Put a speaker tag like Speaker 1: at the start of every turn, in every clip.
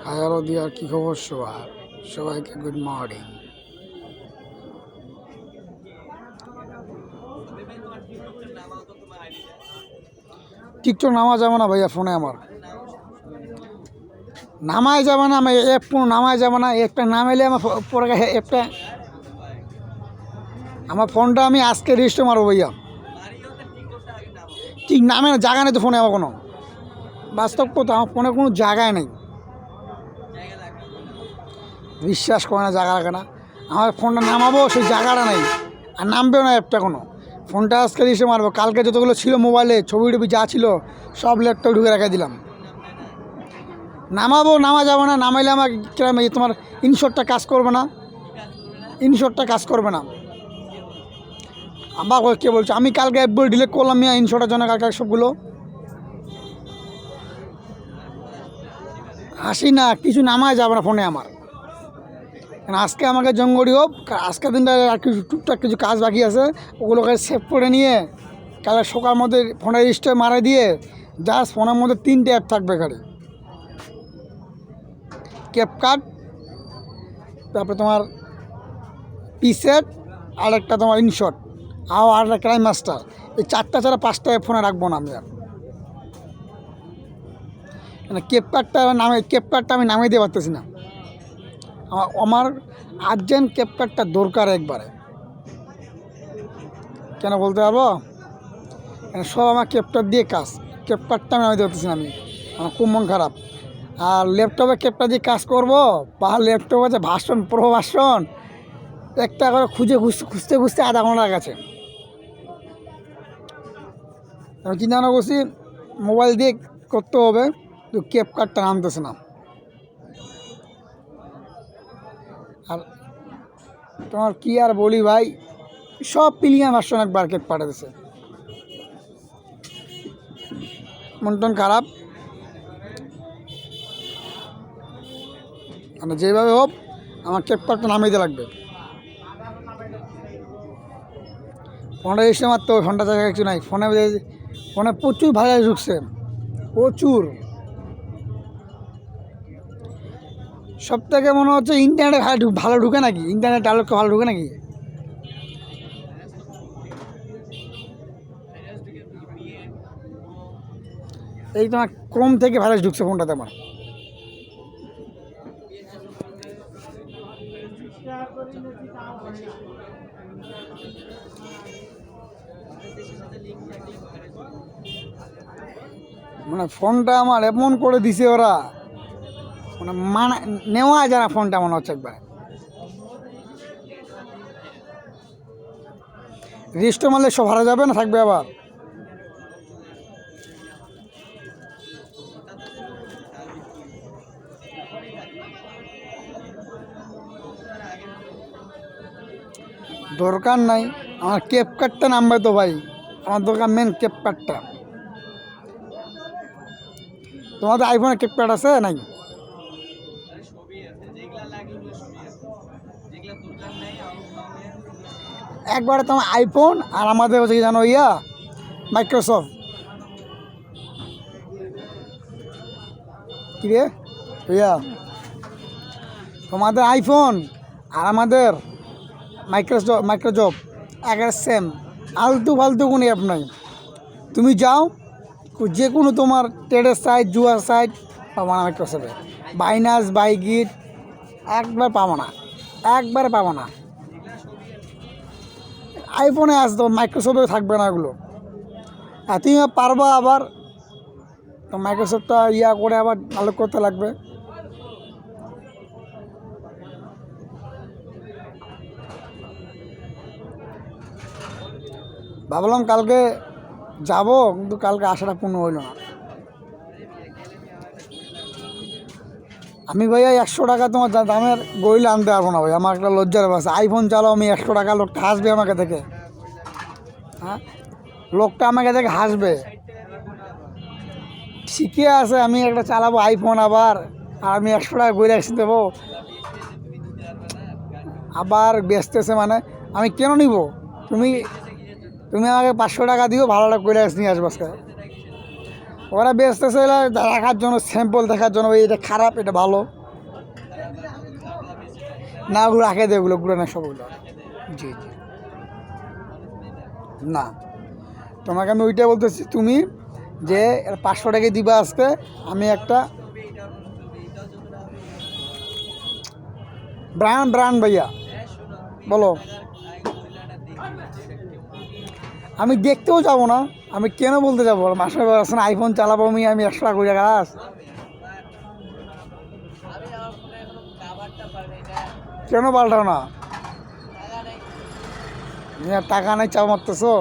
Speaker 1: Hello দিয়ার, কী খবর সবার? সবাইকে গুড মর্নিং। টিকটক নামা যাবে না ভাইয়া, ফোনে আমার নামাই যাবে না। আমি অ্যাপ কোনো নামাই যাবে না। একটা নামাইলে আমার পরে অ্যাপটা, আমার ফোনটা আমি আজকে রেজিস্টার মারবো ভাইয়া। ঠিক নামে না, জায়গা নেই তো ফোনে আমার কোনো। বাস্তব কথা, আমার ফোনে কোনো জায়গায় নেই। বিশ্বাস করে না, জায়গা রাখে না। আমার ফোনটা নামাবো, সেই জায়গাটা নেই, আর নামবেও না অ্যাপটা কোনো। ফোনটা আজকে রিসে মারবো। কালকে যতগুলো ছিল মোবাইলে ছবি টবি যা ছিল সব ল্যাপটপ ঢুকে রেখে দিলাম। নামাবো, নামা যাবে না। নামাইলে আমার কিরম তোমার ইনশটটা কাজ করবে না, ইনশটটা কাজ করবে না। আবার কে বলছে আমি কালকে অ্যাপগুলো ডিলিট করলাম মিয়া ইনশটের জন্য, কালকে সবগুলো। হাসি না, কিছু নামায় যাবে না ফোনে আমার। আজকে আমাকে জঙ্গলি হোক, আজকের দিনটা আর কিছু টুকটাক কিছু কাজ বাকি আছে, ওগুলোকে সেভ করে নিয়ে কালকে সকাল মধ্যে ফোনে রেজিস্টার মারা দিয়ে জাস্ট ফোনের মধ্যে 3টে অ্যাপ থাকবে এখানে। ক্যাপকাট, তারপরে তোমার পিসেট, আর একটা তোমার ইনশট, আর একটা ক্রাইম মাস্টার। এই 4টা ছাড়া 5টা অ্যাপ ফোনে রাখবো না আমি আর। ক্যাপকাটটা আমি নামিয়ে দিতে পারতেছি না। আমার আর্জেন্ট ক্যাপকাটটা দরকার একবারে। কেন বলতে পারবো? সব আমার ক্যাপকাট দিয়ে কাজ, ক্যাপকাটটা আমি নামিয়ে পারতেছি না। আমার খুব মন খারাপ। আর ল্যাপটপে ক্যাপটা দিয়ে কাজ করবো, বা ল্যাপটপে যে ভাষণ, প্রো ভাষণ একটা করে খুঁজতে খুঁজতে আধা ঘন্টা গেছে। আমি চিন্তা ভাবনা করছি মোবাইল দিয়ে করতে হবে, তো ক্যাপকাটটা নামতেছে না। আর তোমার কি আর বলি ভাই, সব প্রিমিয়াম ভার্সন একবার কেক পাঠাতেছে। মন টন খারাপ। মানে যেভাবে হোক আমার ক্যাপকাটটা নামিয়ে দিতে লাগবে। ফোনটা এসে মারতে হবে, ফোনটা জায়গায় কিছু নাই। ফোনে প্রচুর ভাইরাস ঢুকছে, প্রচুর। সব থেকে মনে হচ্ছে ইন্টারনেটে ভালো ঢুকে নাকি, ইন্টারনেট আলোকে ভালো ঢুকে নাকি। এই তোমার ক্রোম থেকে ভাইরাস ঢুকছে ফোনটাতে আমার। মানে ফোনটা আমার এমন করে দিছে ওরা, মানে নেওয়া যায় না ফোনটা মনে হচ্ছে একবার। রেজিস্টার মারলে সব হারা যাবে না, থাকবে আবার। দরকার নাই আমার ক্যাপকাটটা নামবে তো ভাই, আমার দরকার মেন ক্যাপকাটটা। তোমাদের আইফোনে ক্যাপকাট আছে নাই? একবারে তোমার আইফোন আর আমাদের হচ্ছে কি জানো মাইক্রোসফট। কি রে তোমাদের আইফোন আর আমাদের মাইক্রোসফট একের সেম, আলতু ফালতু কোনো অ্যাপ নাই। তুমি যাও যে কোনো তোমার ট্রেডের সাইট, জুয়ার সাইট পাবো না মাইক্রোসফটে। বাইনাস, বাইগিট একবার পাবো না, একবারে পাবো না। আইফোনে আসতো, মাইক্রোসফটে থাকবে না এগুলো। আর তুমি পারবা আবার তো মাইক্রোসফটটা করে আবার ভালো করতে লাগবে। ভাবলাম কালকে যাব, কিন্তু কালকে আসাটা পূর্ণ হইল না। আমি ভাইয়া 100 টাকা তোমার দামের গইলে আনতে পারবো না ভাই, আমার একটা লজ্জার ব্যাপার আছে। আইফোন চালাও আমি 100 টাকা, লোকটা হাসবে আমাকে দেখে। হ্যাঁ, লোকটা আমাকে দেখে হাসবে। শিখে আছে আমি একটা চালাবো আইফোন, আবার আর আমি 100 টাকা গইলে এসে দেবো, আবার বেচতেছে। মানে আমি কেন নিব? তুমি আমাকে 500 টাকা দিও, ভালো একটা গইলে নিয়ে আসবো আজকে। ওরা বেচতেছে দেখার জন্য, স্যাম্পল দেখার জন্য, এটা খারাপ এটা ভালো না, ওগুলো রাখে দেয়, ওগুলো না সবগুলো। জি জি না, তোমাকে আমি ওইটা বলতেছি, তুমি যে 500 টাকা দিবা আজকে, আমি একটা ব্রান্ড ভাইয়া বলো, আমি দেখতেও যাবো না, আমি কেন বলতে যাবো? মাসে আসেন আইফোন চালাবো আমি 100 টাকা করে গাছ, কেন পাল্টাও না? টাকা নাই চাপ মারতেছো,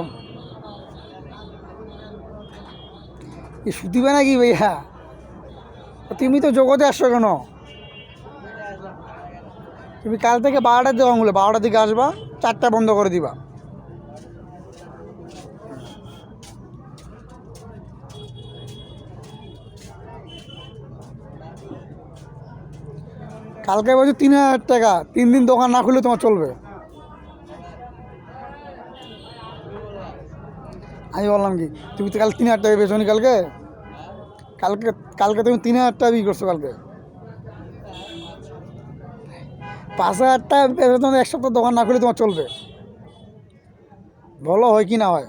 Speaker 1: কি শুধিবে নাকি ভাইয়া? তুমি তো জগতে আসছো কেন? তুমি কাল থেকে 12টার দিকে আঙুলে 12টার দিকে আসবা, 4টা বন্ধ করে দিবা। কালকে বলছো 3000 টাকা, 3 দিন দোকান না খুলে তোমার চলবে? আমি বললাম কি, তুমি তো কাল 3000 টাকা পেয়েছো নি কালকে? কালকে কালকে তুমি 3000 টাকা বিক্রি করছো কালকে। 5000 টাকা পেয়েছো, তোমার 1 সপ্তাহ দোকান না খুলে তোমার চলবে? বলো হয় কি না হয়?